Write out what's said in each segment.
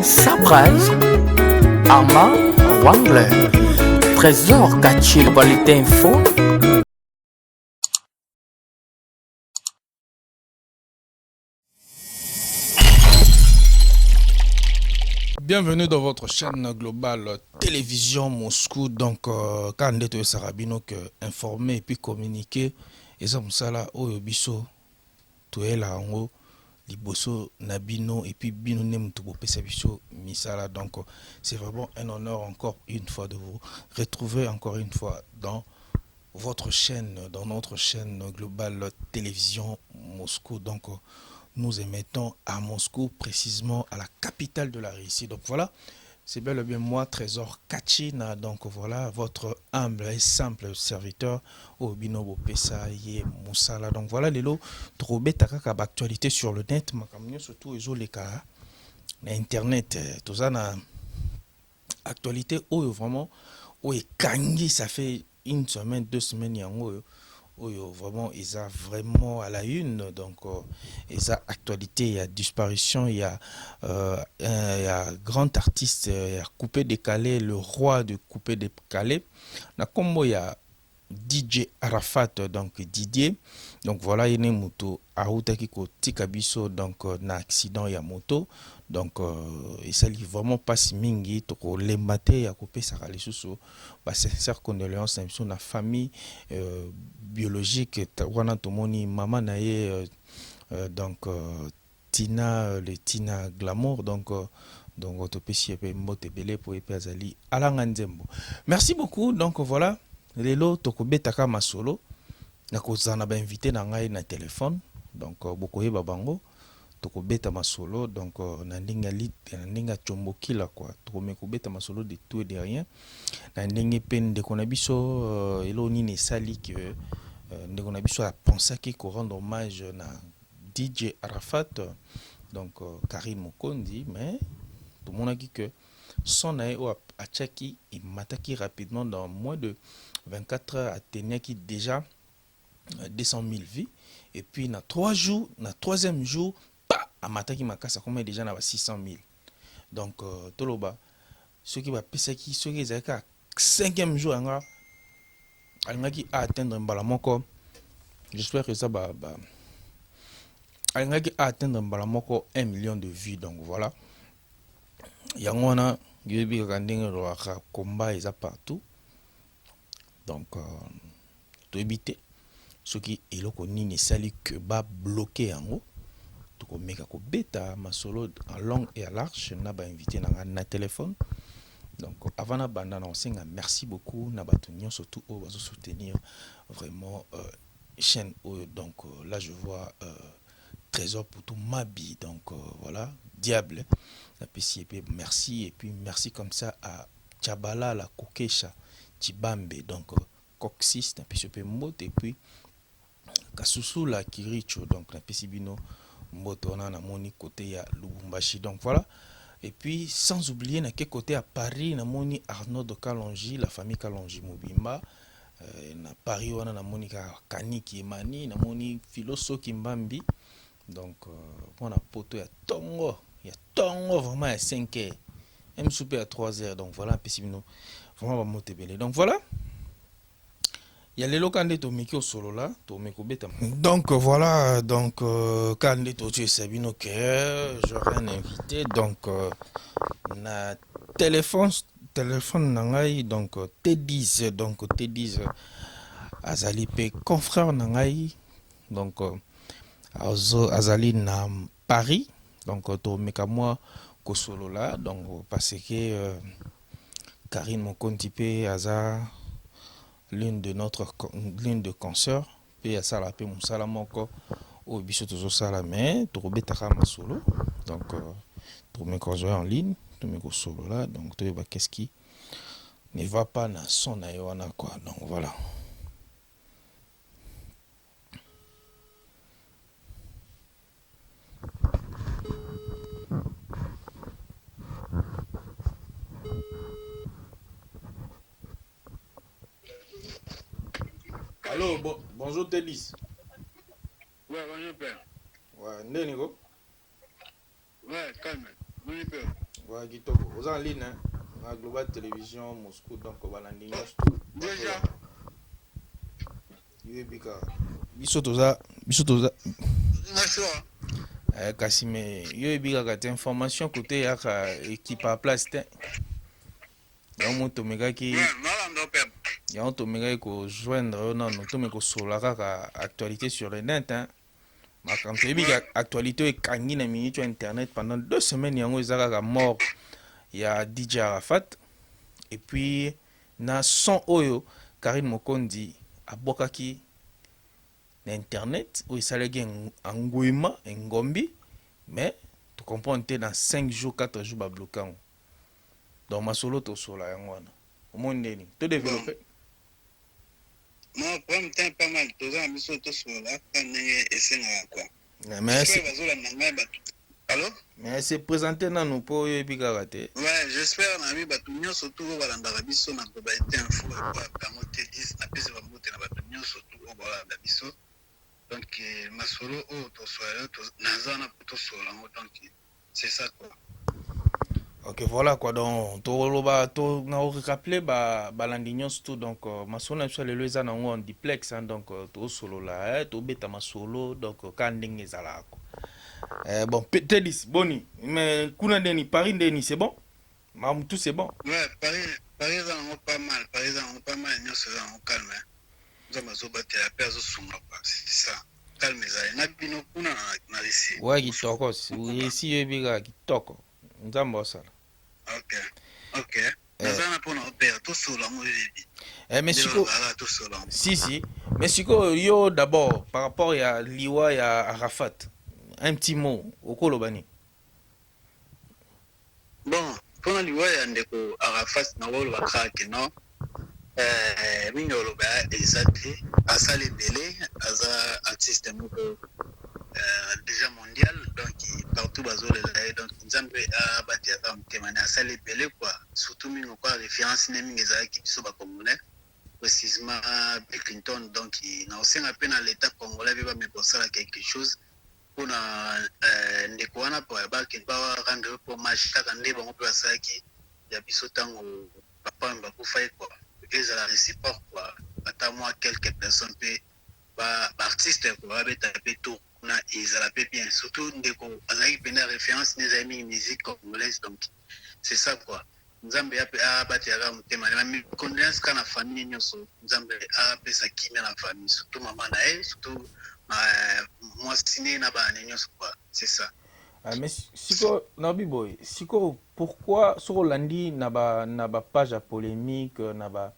Surprise, Arma, Wangler, Trésor, Kachil, Qualité Info. Bienvenue dans votre chaîne globale télévision Moscou. Donc, quand on est Sarabino que informer et puis communiquer, et ça, là, biso, tout est là en haut, liboso, nabino, et puis bino nem tout pesa biso, misala. Donc, c'est vraiment un honneur encore une fois de vous retrouver encore une fois dans votre chaîne, dans notre chaîne globale télévision Moscou. Donc, nous émettons à Moscou, précisément à la capitale de la Russie. Donc voilà, c'est bel et bien moi, Trésor Kachina. Donc voilà, votre humble et simple serviteur, Obinobo Pesaye Moussala. Donc voilà, les lots, trouvé takaka actualité sur le net, ma surtout les cas, Internet, tout ça, na actualité, vraiment, kangi, ça fait une semaine, 2 semaines, vraiment ils a vraiment à la une. Donc ils a actualité, il y a disparition, il y a grand artiste, il y a coupé décalé, le roi de coupé décalé na combo, il y a DJ Arafat, donc Didier. Donc voilà, il y a une moto autaki ko tikabiso, donc na accident il y a moto. Donc il s'agit vraiment pas si mingi toko lembate ya kopé sa lisusu ba sincère condoléances sur la famille biologique wana tomoni mama na ye donc Tina, le Tina Glamour. Donc autopsie pe mbote belé pour epé azali alanga nzembo. Merci beaucoup. Donc voilà, lelo toko betaka masolo na kozana ba invité na ngai na téléphone. Donc bokoye babango toko beta masolo. Donc na ndinga chombokila quoi, toko me beta masolo de tout et de rien na ndenge pen de konabiso elo nini sali que de konabiso a pensé qu'il rendre hommage na DJ Arafat. Donc Karim Mokondi, mais tout le monde a dit que son aïe a tchaki il mataki rapidement dans moins de 24 heures à Téniaki déjà 200 000 vies. Et puis dans 3 jours, dans 3e jour, à mataki makasa comme déjà na 600 000. Donc toloba ceux qui va pesaki, ceux qui ont 5e jour alingaki a atteindre mbalamoko. J'espère que ça va alingaki a atteindre mbalamoko 1 million de vues. Donc voilà, yangona yebi kandenge ro combat ils a partout. Donc to éviter ceux qui eloko nini sali que ba bloquer en haut to ko meka ko beta masolo en long et à large na ba invité na téléphone. Donc avant na banda na osenga merci beaucoup na batunyo surtout au bazo soutenir vraiment chaîne. Donc là je vois Trésor pour tout Mabi. Donc voilà, diable la PCP, merci. Et puis merci comme ça à Tchabala la Kokesha Tibambe, donc Coxis na PCP Mbote, et puis Kasusu la Kiricho, donc la PCBino Mbote on a moni côté à Lubumbashi. Donc voilà. Et puis sans oublier na quel côté à Paris na moni Arnaud de Kalonji, la famille Kalonji Mobimba. Na Paris on a moni Kaniki Emani, na moni Philosophe Mbambi. Donc on a poto il y a tongo vraiment à 5 heures, même souper à 3 heures. Donc voilà un peu vraiment va monter belé. Donc voilà, il y a les locaux de Tomiki au solo là, Tomiko beta. Donc voilà, donc quand les tu Sabino que j'aurais un invité. Donc na téléphone nangai, donc T10, donc T10 azali pe confrère nangai. Donc azali na Paris. Donc to meka moi ko solo là, donc parce que Karine Mokonti pe aza l'une de consoeurs pe asala pe musala moko o biso tozo sala mais to betaka ma solo. Donc to meka jouer en ligne, to meka solo là, donc to ba qu'est-ce qui ne va pas na son ayoana quoi. Donc voilà. Allô, bonjour Télis. Ouais, bonjour père. Ouais, Ndenigo. Ouais, calme. Bonjour père. Ouais, kitoko. Aux en ligne, hein. La Global Télévision Moscou, donc on va l'andi Déjà. Yebika. Biso toza. Bonsoir. Kasi me yebika ka information côté ya ka équipe à place te. Ya moto megaki. Ya moto megaki ko joindre non to me ko sola ka actualité sur le net hein. Ma quand yebika actualité ekangi na minute internet pendant 2 semaines yango ezaka ka mort. Il y a DJ Arafat et puis na son oyo Karine Mokondi abokaki na internet où il salagi ngouima ngombi mais tu comprends que dans 5 jours 4 jours ba bloquant donc ma solo to sola yango wana au monde ni to développer moi pour me temps pas mal to za miso to sola kana esenga quoi mais c'est bazola na ngai ba. Allô? mais c'est présenté na nous pour yebika raté. Ouais, j'espère na mi batu nyonso to balanda biso na ko ba été info ba bango te 10 na pese ba mote na batu nyonso to balanda biso. Donc masolo o to sola to nazana to sola donc c'est ça quoi. Ok voilà quoi donc to na recapler balandi nyonso tout donc masolo na biso lelo eza nango en duplex hein, donc to solo la to beta masolo donc ka ndenge ezala ko. Bon, Télis, Boni, mais Kuna Deni, Paris Deni, c'est bon? Tout c'est bon? Ouais, Paris, pas mal. Paris, pas mal, nous sommes calme. Nous sommes battus à la paix, c'est ça. Calme, ça. N'a Kuna, n'a ici. Ouais, qui toko, ici, il y a qui toko. Nous sommes ça. Ok. Nous avons pour nos pères, tout seul, mais si. Mais Siko, yo d'abord, par rapport à Liwa et à Arafat. Un petit mot au Kolobani. Bon, pour la loi, il y a Arafat, Nawol, Wakrak, non? Mignolo, exactement. À ça, les délais, à ça, artiste déjà mondial, donc partout, donc Nzambe a bâti à témoigner à ça, les délais, quoi. Surtout, nous avons référence, qui sont congolais, précisément Bill Clinton, donc il a aussi un peu dans l'état congolais, il va me penser à quelque chose. Kuna ndeko wana po yabaki ba rendre pour match kaka nde bango pe basaki ya biso tango papa mbakufa kwa ezala réciproque quoi ata moi quelques personnes pe ba artiste quoi ba taper tout na ezala pe bien surtout ndeko azaki pena référence des amis musique congolaise donc c'est ça quoi nzambe ya pe abati ya mutema na mi condoléances kana famille nyonso nzambe a pe sa kimia na famille surtout maman na elle surtout moi signé na ba nyonso quoi c'est ça. Mais siko nabi boy siko pourquoi sur landi na ba page à polémique na ba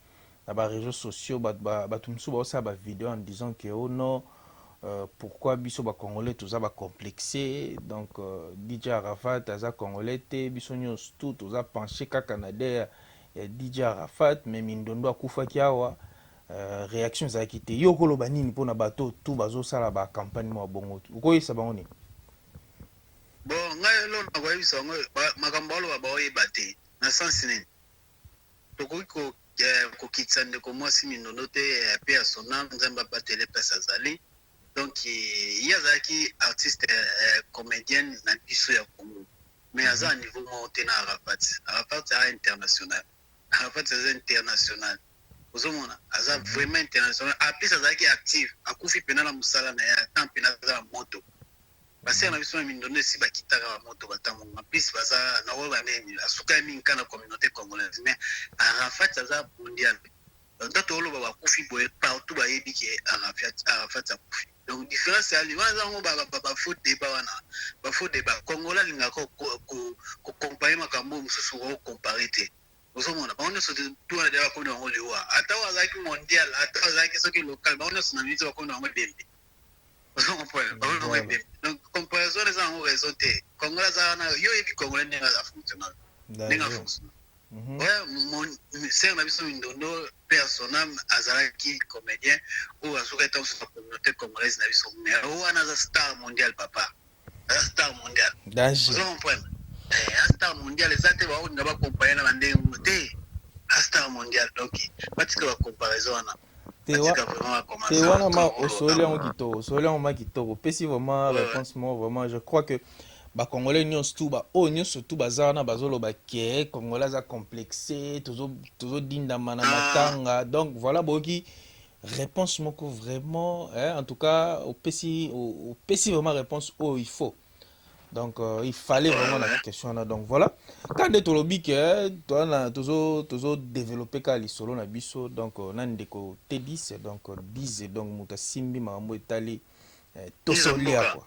réseaux sociaux ba tumsu ba ça ba vidéo en disant que oh non pourquoi biso ba congolais tout ça ba complexé donc DJ Arafat aza congolais te biso nyos tout ça penché ka Canada ya DJ Arafat mais mindondo akufa kiawa réaction za kité yo koloba nini pona bato tout bazo sala ba campagne mo bongo ukoyisa bango ni. Bon ngai lo na kwa bisa ngo makambo lo ba oyeba te na sens nini tokoki ko kitsande ko mwasi mindondo te pe ya sona nzamba batele pesa zali donc yazaki artiste comédienne na biso ya Congo mais à un niveau monté na Arafat à international Arafat c'est international ozomona aza vraiment international a plus azaki active akufi pena na musala na ya tant pena za moto basi na biso mindondo si bakitaka moto batango a plus baza na wala nini asuka mingi kana communauté congolaise mais Arafat aza mondial donc to lo ba kufi boye partout ba yebi ki Arafat akufi donc différence ali wana ngo ba faute débat wana ba faute débat congolais linga ko comparer makambo mususu ko comparer te ozomona ba nyonso tout na débat ko ngo liwa ata wazaki mondial ata wazaki soki local ba nyonso na mito ko ngo dembe ozomona donc comparaison les en raison te congolais za na yo yebi congolais ne va fonctionner ninga fonctionner. Ouais, mon sœur na biso mindondo personnel azalaki comédien ou azuka ta sur la communauté congolaise na biso mais wana za star mondial papa star mondial danger vous comprenez star mondial ezate ba on ba comparer na bande te star mondial donc batika ba comparaison wana te wana ma osoli yango kitoko osoli yango ma kitoko pesi vraiment réponse moi vraiment je crois que Congolais nyonso tu ba o nyonso tu baza wana bazoloba ke Congolais aza complexé tozodindama na matanga donc voilà boki réponse moko vraiment hein, en tout cas opesi vraiment réponse oh il faut donc il fallait vraiment la question là donc voilà quand de tolobi ke tozo développer ka lisolo na biso donc na ndeko T10 donc 10 donc muta simbi makambo etali tosolia quoi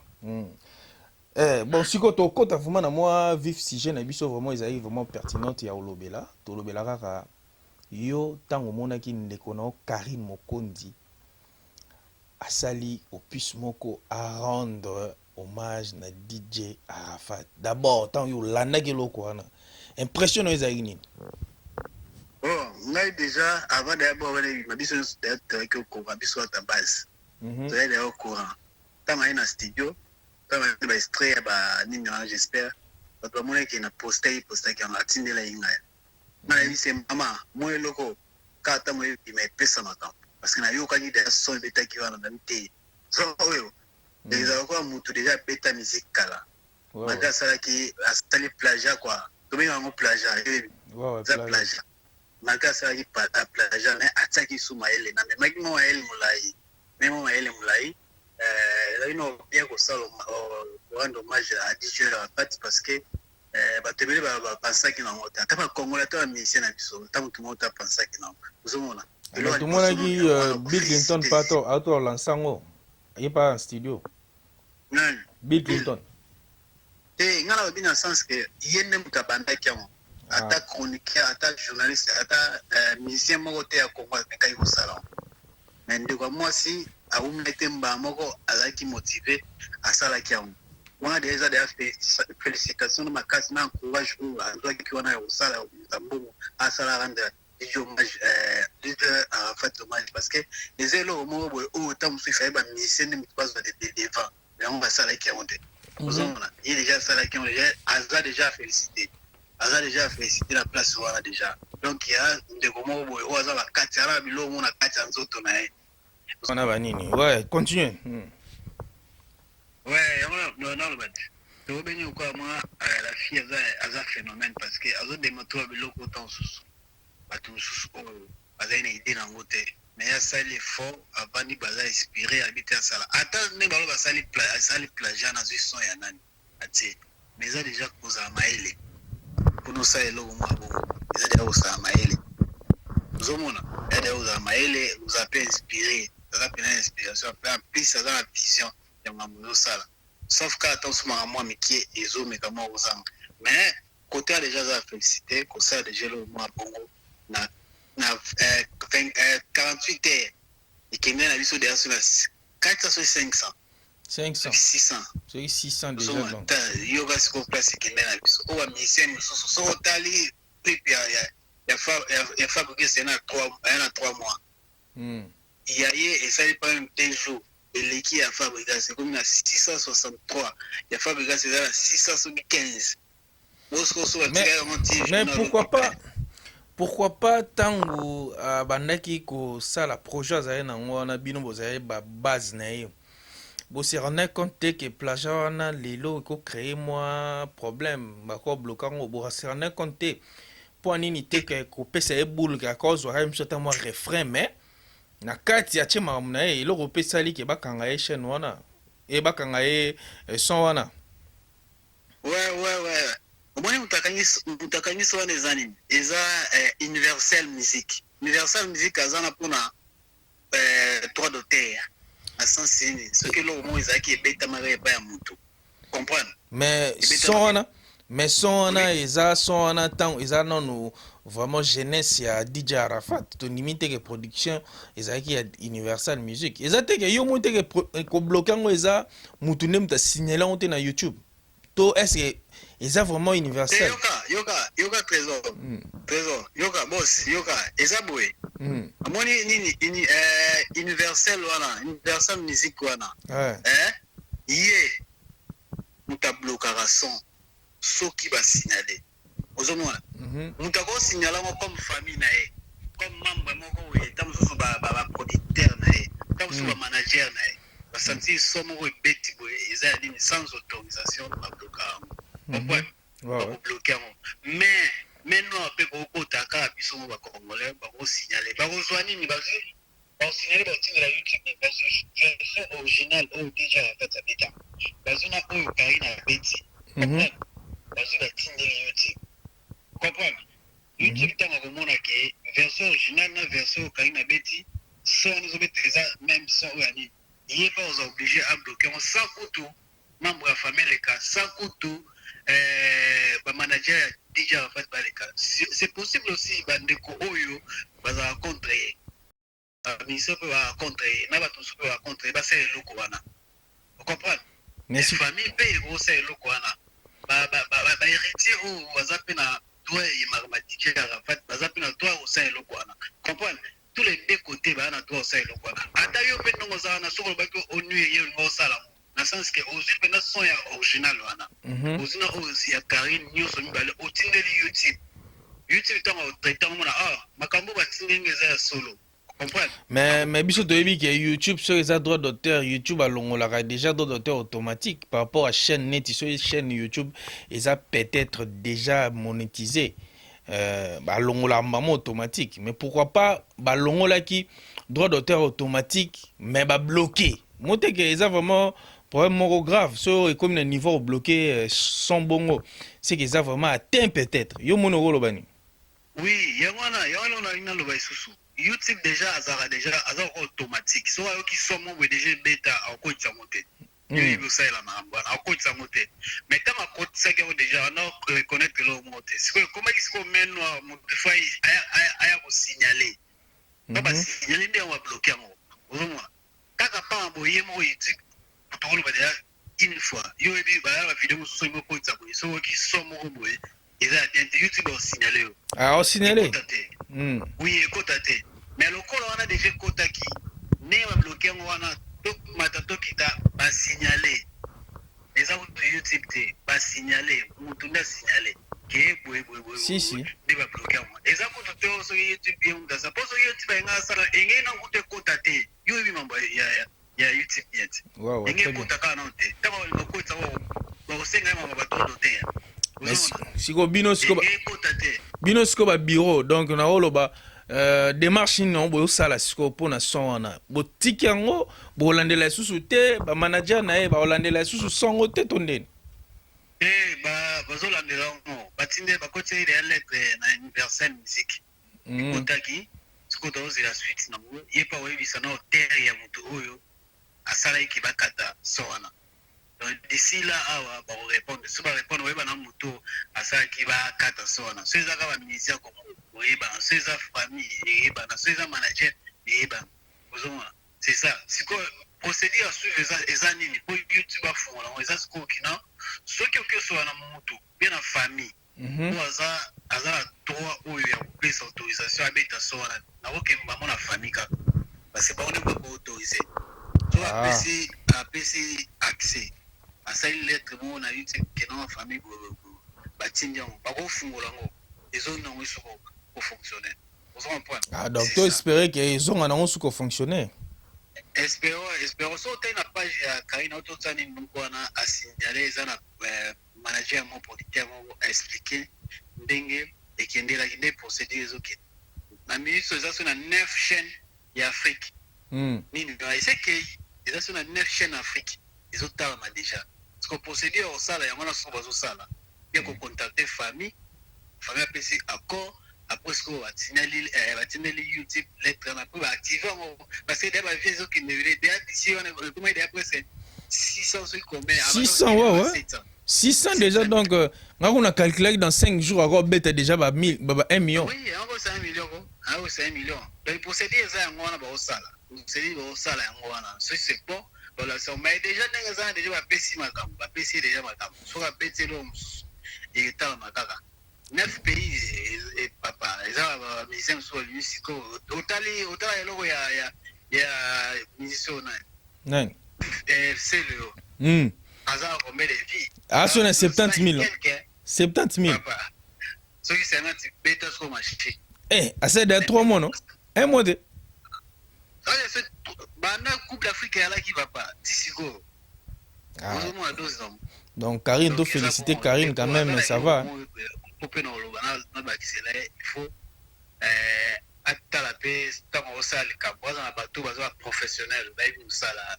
bon siko tokota vraiment na moi vif sujet na biso vraiment ezali vraiment pertinente ya olobela tolobela kaka yo ntango omonaki ndeko na Karim Mokondi asali opus moko à rendre hommage na DJ Arafat. D'abord, tant yo landaki loko wana. Impression no ezali nini? Bon, ngai déjà avant d'abord ma biso d'être au courant, biso à ta base. Tu es au courant. Tant ma na studio, tant ma ba extrait ba nini j'espère. Ba to mona ki na poster qui en atinde la inga. Na yi c'est maman, moi loko ka ta mo yi me pesa makam. Parce que na yo kani de son beta ki wana na mite. So oyo. Les avocats mutu déjà beta musique kala. Maka sala ki astali plagiat quoi. Tomi en plagiat. Ça plagiat. Maka sala ki plagiat mais ataki suma ele na mais maki mo ele mulai. Mais mo ele mulai. Là ino bien ko sala rendre hommage à DJ Arafat parce que batebele ba pensa ki na ngota. Ta ba Congolais ta musicien na biso. Ta mutu ngota pensa ki na. Uzomona. Tout mona ki Bill Clinton pato auto lansango. Il pas en studio. Bill Clinton. Et il y a un sens que il y a un chroniqueur, un journaliste, un musicien qui a été au salon. Mais moi, si à vous mettez un qui motivé à ça, on a déjà des félicitations de ma casse, mais encourage à toi qui on a au salon, à ça rendre hommage, en fait hommage parce que les élèves au moment où autant vous faites un musicien ne pas devant. Mais on va ça là qui ont été. Il est déjà ça là qui ont déjà félicité. Aza déjà félicité la place voilà déjà. Donc il y a des moments où Aza va katara bilo mona katya nzoto na e. On a vanini. Ouais, continue. Ouais, non le bad. To beni quoi moi la fille Aza phénomène parce que Aza démoto bilo ko temps sous. Ba tout sous Aza une idée na ngote. Mais ça il est fort avant ni baza inspiré habiter ça là attends ne balo basali plagiat na son ya nani ati mais ça déjà cause à maele pour nous ça elo moi bon ça déjà cause à maele zomona ça déjà cause à maele vous a pas inspiré ça a pas inspiration en plus ça a la vision ya mamuzo ça là sauf que attends sur moi mais qui est ezo mais comment aux ans mais côté déjà ça félicité que ça déjà le moi bon na 48 heures et qui mène à l'issue de la 400 sur 500 600 c'est 600 déjà donc yoga se place qui mène à l'issue ou à musicien so tali puis il a fabriqué c'est na 3 mois il y a et ça n'est pas même 2 jours et l'équipe a fabriqué c'est comme 663 il a fabriqué c'est 615 mais pourquoi pas tango bandaki ko sala projet za na ngona bino bozaye ba base na yo bo se rendre compte que plagiat wana lelo ko créer moi problème ba ko bloquer ngo bo se rendre compte pour nini te que ko pesa e boule ka cause wa msota moi refrain mais na kati ya chema mna e lo ko pesa li ke bakanga e chaîne wana e bakanga e son wana ouais moi mutakanyiso wana eza nini eza universel musique azana pona droit d'auteur à sens sini ce que l'on moi ezaki ebeta mare pa ya mutu comprendre mais son wana eza son wana tant eza non vraiment jeunesse ya DJ Arafat to limite que production ezaki ya universal musique eza te que yo monte que ko bloquer ngo eza mutu ne muta signaler on te na YouTube to est-ce que ils ont vraiment universel. Yoga trésor. Yoga boss. Yoga. Eza boy. Amoni nini universel wana. Universal musique wana. Yé. Muta bloquera son. Soki ba signaler. Ozomona. Muta ko signaler comme famille na e. Comme membre moko we. Tamuso ba producteur na e. Tamuso ba manager na e. Basanti somo we beti boy. sans autorisation de bloquer. Wow. Bloquer. Mais maintenant, après, beaucoup de cas, ils sont congolais, ils signaler. Ils signaler la YouTube, version originale, déjà fait ça bêta. Ils ont Karina Betty. Ils ont YouTube. Comprendre? YouTube, tant que mon version originale, version Karina Betty, sont nous même sans il n'est pas obligé à bloquer sans couteau, membre de la famille, sans couteau. Manager déjà en fait c'est possible aussi bandeko oyo baza contre ministre peut va contre na ba tous peut va contre ba c'est loko wana vous comprenez mais famille paye gros c'est loko wana ba héritier ou baza pe na doit y marmatiquer en fait baza pe na doit au c'est loko wana comprendre tous les deux côtés ba na doit au c'est loko wana ata yo pe ndongo za na soko ba ko onu ye ngo sala dans le sens que aujourd'hui pendant son original wana ozina aussi ya Karine nyonso mibale otindeli YouTube tant au traitement mona makambo batindenge za solo comprendre mais biso toyebi que YouTube sur les droits d'auteur YouTube alongolaka déjà droits d'auteur automatique par rapport à chaîne net sur les chaînes YouTube et ça peut-être déjà monétisé balongola mamo automatique mais pourquoi pas balongola qui droit d'auteur automatique mais bloqué monter que ça vraiment problème grave sur et comme le niveau bloqué sans bongo c'est que ça vraiment atteint peut-être yo mono lobani oui yangwana ina loba isusu YouTube déjà azara automatique so yo qui sont mo déjà bêta ako tsamote yo vous ça la mamba ako tsamote mais tant ma côte ça que déjà on reconnaître le monte c'est comment il se mène mo fois aya ko signaler pas signaler ndio on va bloquer mo vraiment kaka pa boye mo YouTube une fois yo ebi ba la vidéo so mo ko tsaboye so qui sont mo boye et ça YouTube au signaler au signaler oui écoutez mais le col on a déjà kotaki ne va bloquer wana to matato kita ba signaler les autres YouTube ba signaler mutunda signaler que boye si ne va bloquer moi et ça ko to so YouTube bien dans ça pour so YouTube nga sala engé na ko te kotate yo ebi mambo ya YouTube yet wow engé kotaka na te tama ko kotsa ko senga mambo ba to te siko bino siko ba bureau donc na oloba démarche non bo sala siko pona son wana bo tikango bo landela susu te ba manager na e ba landela susu songo te tondeni bazo landela ngo batinde ba kote ile lettre na Universal Music kotaki siko dozi la suite na ngo yepa webi sana hotel ya mutu oyo asala iki bakata so wana. Donc d'ici là, on va répondre. Si on va répondre, on va moto à ça qui va quatre sona. Ceux qui va ministère comme ceux qui famille, ceux qui manager, c'est ça. C'est quoi procédure sur les années pour YouTube à fond. On les a ce qu'on a. Ceux qui sont dans moto, bien en famille. Pour hasard trois ou il y a plus d'autorisation à mettre sona. Na aucun moment la famille parce que on ne peut pas autoriser. Soit PC accès. À ça une lettre mon a eu que dans la famille batindian ba ko fungola ngo ezo na ngo suko ko fonctionner on point donc toi espérer que ils ont na ngo suko fonctionner espérons so ta na page ya Karina Ototani ngwana a signaler ça na manager mon producteur mo expliquer ndenge ekendela kinde procédure zo ke na ministre ça na 9 chaînes ya Afrique nini c'est que ils sont na 9 chaînes Afrique ils ont tellement déjà parce que procédure au sala ya mwana so bazo sala bien ko contacter famille a payé accord après ce qu'on va tenir YouTube lettre na pour activer parce que d'abord vieux qui ne veut déjà ici on est comment il après c'est 600 ce qu'on met 600 ouais 600 déjà donc on a calculé dans 5 jours encore bête déjà ba 1 million oui encore 5 millions encore 5 millions donc procédure ça on a ba sala c'est au sala on a c'est bon. Voilà, ça mais déjà déjà va passer va passer déjà so va passer l'homme et tal makaka 9 pays et papa ça va mission sur lui siko otali eloko ya mission na c'est le hasard combien de vies son 70 000 70 000 papa so qui c'est un petit bêta sur marché assez de 3 mois non un mois de bana coupe d'Afrique là qui va pas Tisigo Ah. Vous avez 12 ans. Donc Karine, doit féliciter Karine quand même, ça va. Il faut atalape tant aussi les cabos dans la bateau bateau professionnel baïb musala.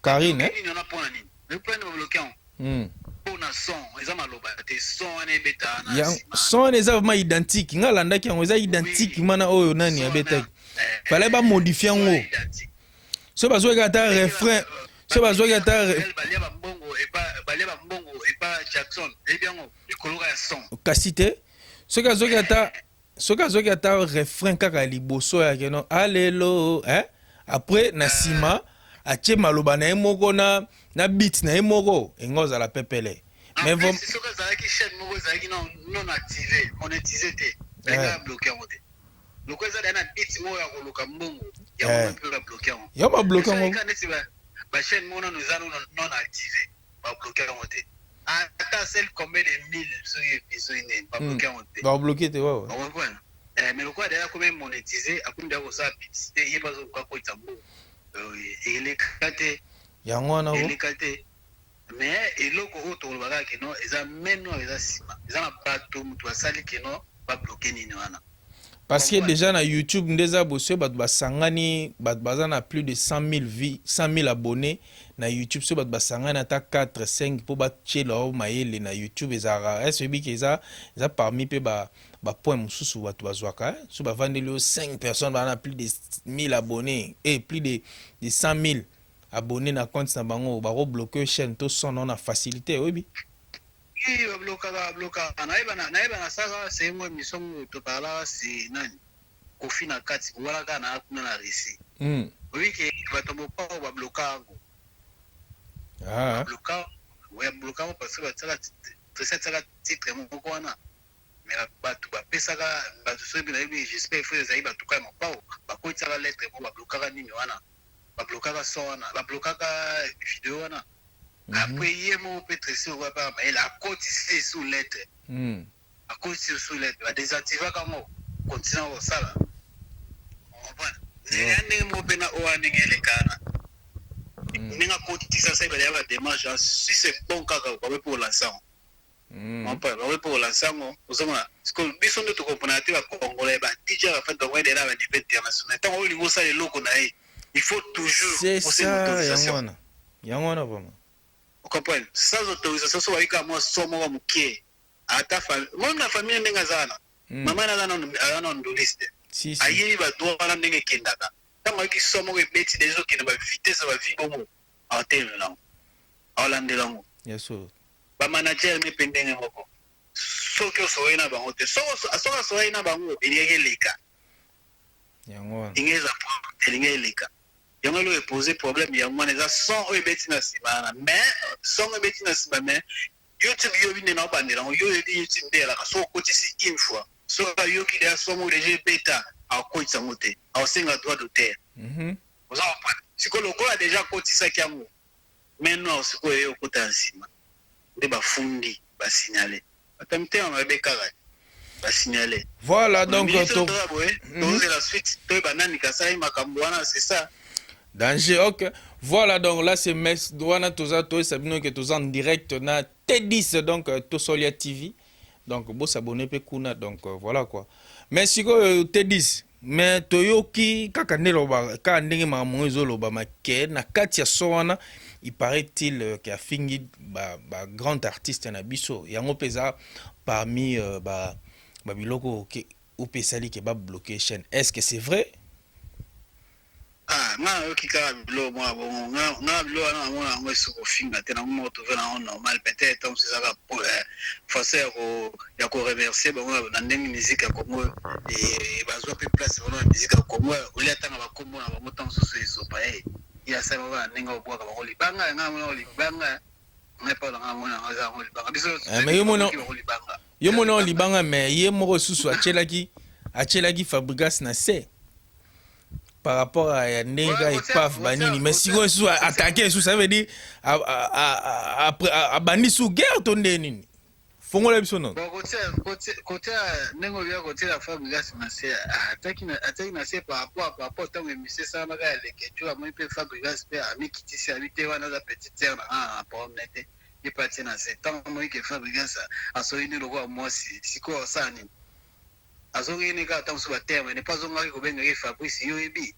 Karine, hein? Il y en a pas un ni. Le point de bloquer. On a son, ils ont maloba. Des sons et bêta. Son les avons identiques. Nga landa qui ont identiques. Mana oyo nani abeta. Fallait pas modifier en haut. Ce bazo gata refrain. Ce bazo gata. Balia mbongo et pas Jackson. Eh bien le color est son. Kasite. Ce bazo gata. Ce bazo gata refrain kaka liboso ya keno. Allélo, hein? Après nasima. Ache maloba na emoko na beat na emoko engoza la pepele. Mais bon, c'est ce que ça qui chaîne moko ça qui non activé, monétisé té. Nga bloqué en té. Le quoi ça na beat mo ya koluka mbongo. Ya mo peut la bloquer en. Ya ma bloquer en. Ba chaîne mo nous allons non activé, ba bloquer en té. Ata celle combien de 1000 sur épisode né, ba bloquer en té. Ba bloquer té ouais. Mais le quoi derrière comment monétiser, akunda ko ça publicité, il pas ko ko tambo. Il est caté. Yangwana il est caté. Mais il est au retour le bagage non, ils ont même non ils ont sima. Ils ont pas tout mutu asali que non pas bloquer ni wana. Parce que déjà na YouTube ndeza bosse bat sangani bat bazana plus de 100 000 vies, 100 000 abonnés na YouTube so bat sangana ta 4 5 pour bat chelo maele na YouTube ezara. Est-ce que eza parmi pe ba point mususu watu bazwaka so ba vandeli 5 personnes ba na plus de 1000 abonnés et plus de 100 000 abonnés na compte na bango ba bloquer chaîne to son on a facilité oui. Oui, bloquer na ça c'est moi mission to parla c'est nani kofi na kati wala kana kuna na resi. Oui que va tomber pas ba bloquer. Ah. Bloquer parce que ça titre mon kwana. Mais batu bapesaka batu so bina yebi j'espère faut les aiba tuka mo pa ba ko tsala lettre mo ba blokaka nini wana ba blokaka son wana ba blokaka vidéo wana après yemo peut-être si on va pas mais la côte ici sous lettre a côte sous lettre ba désactiver comme continue au sala on va ne mo pena o anengele kana ninga côte ça ça ba ya démarche si c'est bon kaka pour l'instant. Mon père, on va pour l'ensemble. Vous savez, ce que nous sommes tous comprenants, les Congolais, les DJ, en fait, on va aller dans les niveau international. Tant qu'on niveau ça, les locaux, il faut toujours. C'est ça, Yangwana, vraiment. Vous comprenez? Sans autorisation, ça va être comme moi, sommes au pied. À ta famille, moi, la famille n'est pas là. Maman a un liste. Si. Aïe, va doit aller dans les Kendaka. Tant qu'on sommes au bêtis des autres qui n'ont pas vitesse, ça va vivre en terre là. En landélango. Bien sûr. Ba manager me pendenge moko soki osoyena bango te soki osoyena bango elingi leka yango ingeza elingi leka yango lo poser problème yango eza son oyo beti na simana mais son oyo beti na simana mais YouTube yo bine na bandela yo yebi YouTube de la so kotisi une fois so yo ki de so mo déjà beta a kotisa mote a senga droit d'auteur vous en prenez siko loko a déjà kotisa kiamu mais non siko yo kota nsima de bafundi ba signaler atamite on avait carré ba signaler voilà donc la suite to banani kasai makambo wana c'est ça danger OK voilà donc là c'est Mess Douana toza to sabino que toza en direct na T10 donc Tosolia TV donc bo s'abonner pe kuna donc voilà quoi merci ko T10 mais toyoki kaka neloba ka ndenge makambo ezoloba make na kati ya sowana il paraît-il qu'il a fini grand artiste na biso yango pesa parmi biloko ou pesali qui va bloquer chaîne est-ce que c'est vrai nga yoki kaka bilo mwa bongo nga bilo wana mona ngo soko finga tena mo to vena normal peut-être on se saka forcer ya ko reverser bongo na ndenge musique ya Congo et bazwa pe place bongo musique ya Congo oli atanga ba kombo na bango tant so so pa ya sa ba ninga obwa ka bango libanga nga mona libanga nga pa nga mona nga ngo libanga biso mais yo mona libanga mais ye moko susu achelaki Fabregas na se par rapport à Nega et Paf Banini mais si on soit attaqué ça veut dire à Bani sous guerre ton nini fongola biso non. Bon, côté nengo via côté la femme gas c'est attaque na c'est par rapport tant que monsieur ça m'a gagné que tu as moins peu Fabregas peut ami qui tisse habité wana za petite terre na pour nete et parti na c'est tant moi que Fabregas a soini le roi moi si quoi ça ni azongi ni ka tant sur la terre mais ne pas zonga ko benga Fabrice yobi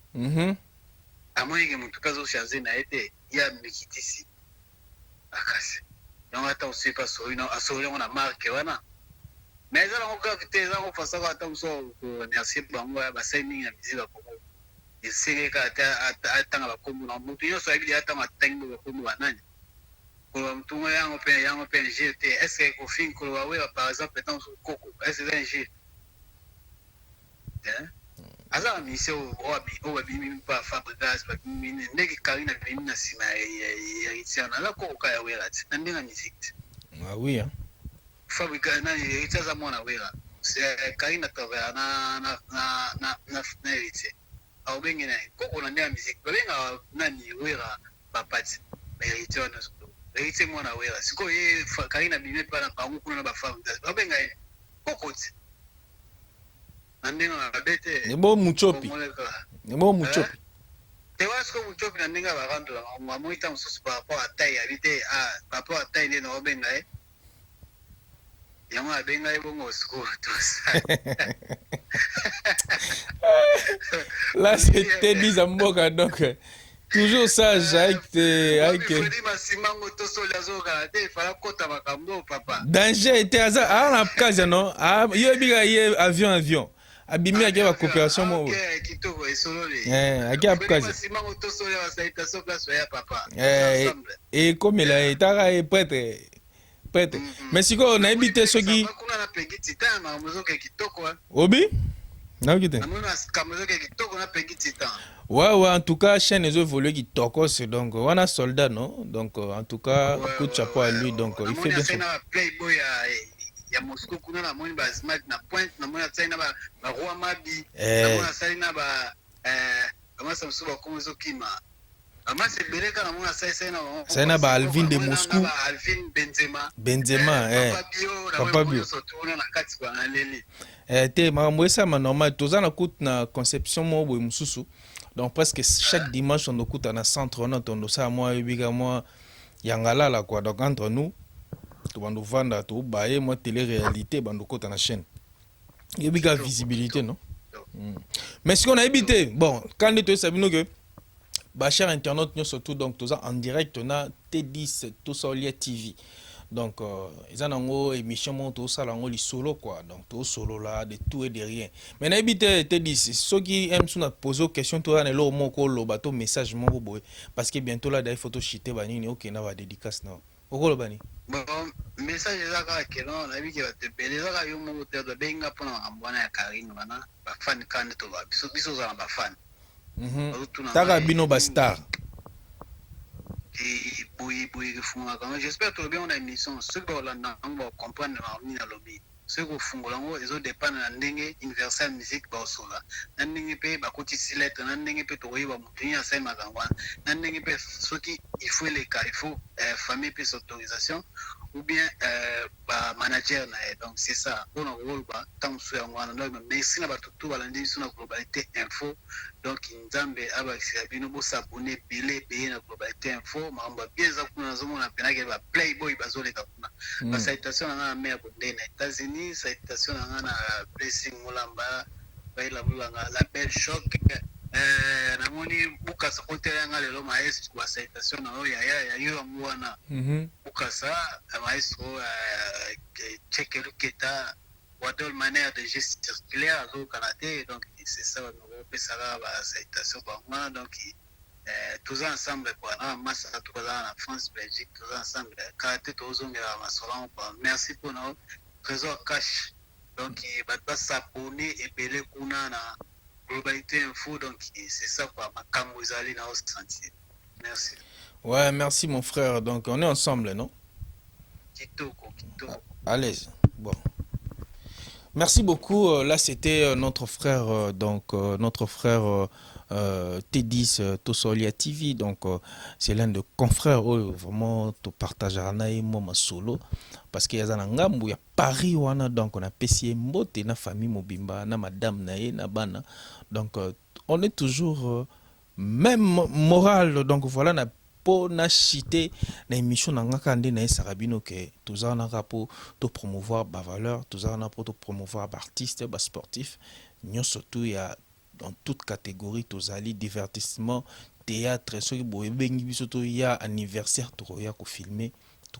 à moins que mon cas au changer na été ya mikitisi akase donc attends c'est pas sur une assuré on a marqué wana mais ça on ka vite ça on fait ça attends so merci bango ba signing ya biziba ko et c'est ka attends ba ko na mutu yo so ibili attends attends ba ko ba nani ko mtu yango pe GT est-ce que ko fin ko wa par exemple tant so koko est-ce que un G hein aza mise o babimi pa Fabregas babimi ndeki Karina babimi na sima ya itiana la ko ka ya wera ti ndinga musique ah oui hein Fabregas na itiaza mona wera c'est Karina tavera na iti au bengi na ko na ndinga musique babenga nani wera papati mais itiana so iti mona wera siko ye Karina bimi pa na bangu kuna ba Fabregas babenga ko ti andinga abete nebo muchopi nebo muchopi te wasko muchopi na ndinga bakandu la moita mususu par rapport à taille habité par rapport à taille no benga yango abenga bongo sko tout ça là c'était dit à mboka donc toujours sage avec danger était à la case non yo biga ye avion abimi ake ba coopération mo ake apkaze et comme il a été prêtre mais siko na ebité soki obi na okite ouais en tout cas chaîne les évolué qui toko c'est donc on a soldat non donc en tout cas coup de chapeau à lui donc il fait bien son ya Moscou kuna na moni ba smart na point na moni tsai na ba roi mabi na moni tsai na ba kama samsu ba kuma zo kima ama se beleka na moni tsai na ba Alvin de Moscou Alvin Benzema papa bio na kati kwa leli te makambo esama normal toza na kutu na conception mo boye mususu donc presque chaque dimanche on okuta na centre on tondo sa moi yebika moi yangalala quoi donc entre nous to bando vanda to baye moi télé-réalité bando kota na chaîne yebika visibilité non mais ce qu'on a évité bon quand tu sabino que ba cher internaute nous surtout donc toza en direct na T10 Tosolia TV donc ils ont une émission monte au salon li solo quoi donc tout solo là de tout et de rien mais n'habite T10 ceux qui aiment sous poser question toi na lo moko lo bateau message mo boy parce que bientôt là des photos chité banini OK na va dédicace non okolo bani bon message za ka ke non na bi ke ba te bele za ka yo mo te do benga pona ambwana ya Karine bana ba fan kan to ba biso za ba fan taka bino ba star et boui fuma quand j'espère tout bien on a une émission ceux qui vont comprendre na lobby ceux qui font lango ils ont dépend na ndenge universal musique ba sola na ndenge pe ba koti silette na ndenge pe to ba mutunya sai magangwa na ndenge pe ceux qui il faut les cas il faut famille pe autorisation ou bien ba manager na donc c'est ça on a rôle ba tant sur ngwana donc merci na ba tout balandi sur la globalité info donc nzambe abakisa bino bo s'abonner belé na globalité info mamba bien za kuna zomo na penake ba playboy bazoleka kuna ba citation na mère bonde na États-Unis citation na blessing mulamba baila mulanga la belle choc na moni bukasa kotelanga lelo maestro kwa citation na ya yo mwana bukasa maestro checker keta wadol manière de geste circulaire au Canada donc c'est ça on peut ça la citation pour moi donc tous ensemble quoi na massa tout en France Belgique tous ensemble karaté tous on est à salon merci pour nous trésor cash donc il va s'abonner et belé kuna na globalité info donc c'est ça quoi makambo zali na sentir merci ouais merci mon frère donc on est ensemble non kitoko allez bon merci beaucoup là c'était notre frère donc notre frère T10 Tosolia TV donc c'est l'un de confrères vraiment to partage na moi solo parce que yaza na ngambu ya Paris wana, donc on a payé mbote na famille mobimba na madame na ye na bana, donc on est toujours même moral, donc voilà na po na chité na émission na ngaka nde na sarabino ke toza na rapo to promouvoir ba valeur, toza na po to promouvoir ba artiste ba sportif nyonso tu ya dans toute catégorie, tozali divertissement, théâtre, ce qui y a anniversaire, tu ya ko filmer, tu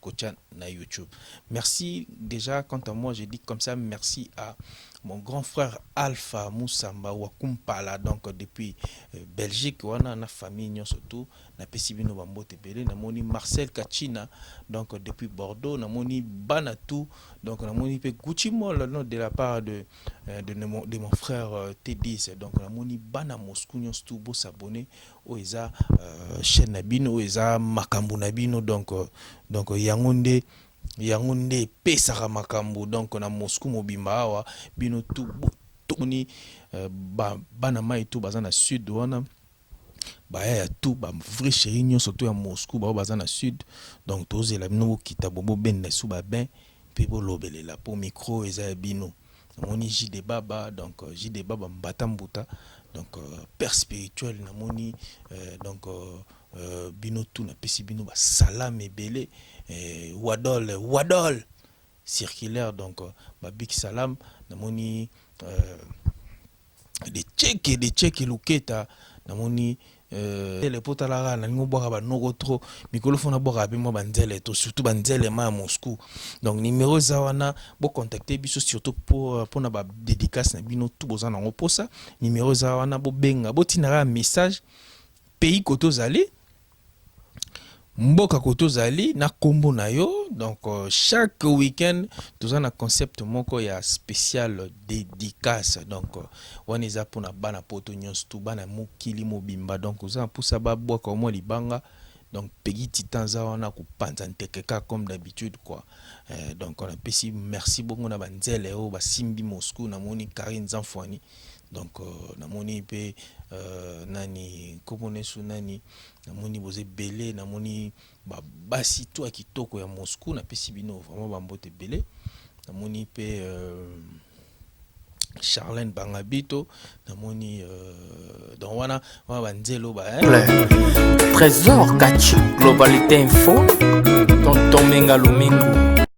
na YouTube. Merci déjà, quant à moi, j'ai dit comme ça, merci à mon grand frère Alpha Moussamba Wakumpala, donc depuis Belgique, on a une famille, surtout, na Pesibino Bambo Tebele, na moni Marcel Kachina, donc depuis Bordeaux, na moni Banatou, donc na moni pe Guchimo, le nom de la part de mon frère T10, donc na moni Bana Moscou, surtout, beau s'abonner, Oeza, chaîne Nabino, Oeza, Makambu Nabino, donc Yangonde pesara makambo, donc na Moscou mobimba awa bino tout toni bana mai tout bazana sud wana ba ya tout ba vrai chéri nyo surtout ya Moscou ba bazana sud, donc tozela bino kita bobo ben sou ba ben pe bo lobelela pour micro eza bino moni JD Baba, donc JD Baba mbata mbuta, donc père spirituel na moni donc bino tout na pesi bino ba salam ebele wadol circulaire, donc ba big salam na moni des chèques luketa na moni les potalara na ngo boka ba noko trop mikolo fona boka be mo banzele to surtout banzele ma Moscou, donc numéro za wana bo contacter biso surtout pour na ba dédicace na bino tout bozana ngo posa numéro za wana bo benga bo tinara message pays koto zali mboka koto zali na kombo na yo, donc chaque week-end tous un concept moko ya spécial dédicace, donc on eza pour na bana poto nyonso tu bana mokili mobimba, donc oza pour ça ba boka mo libanga, donc pegi titanza wana ku panza ntekeka comme d'habitude quoi, donc on a pesi merci beaucoup na banzele o ba simbi Moscou na moni Karine Zanfwani, donc na moni pe nani komone su nani na moni boze belé na moni ba basi to akitoko ya Moscou na pesi bino vraiment ba mbote belé na moni pe Charlène Bangabito na moni donc wana banzelo ba Trésor Kachi Globalité Info Tonton Menga Lumingu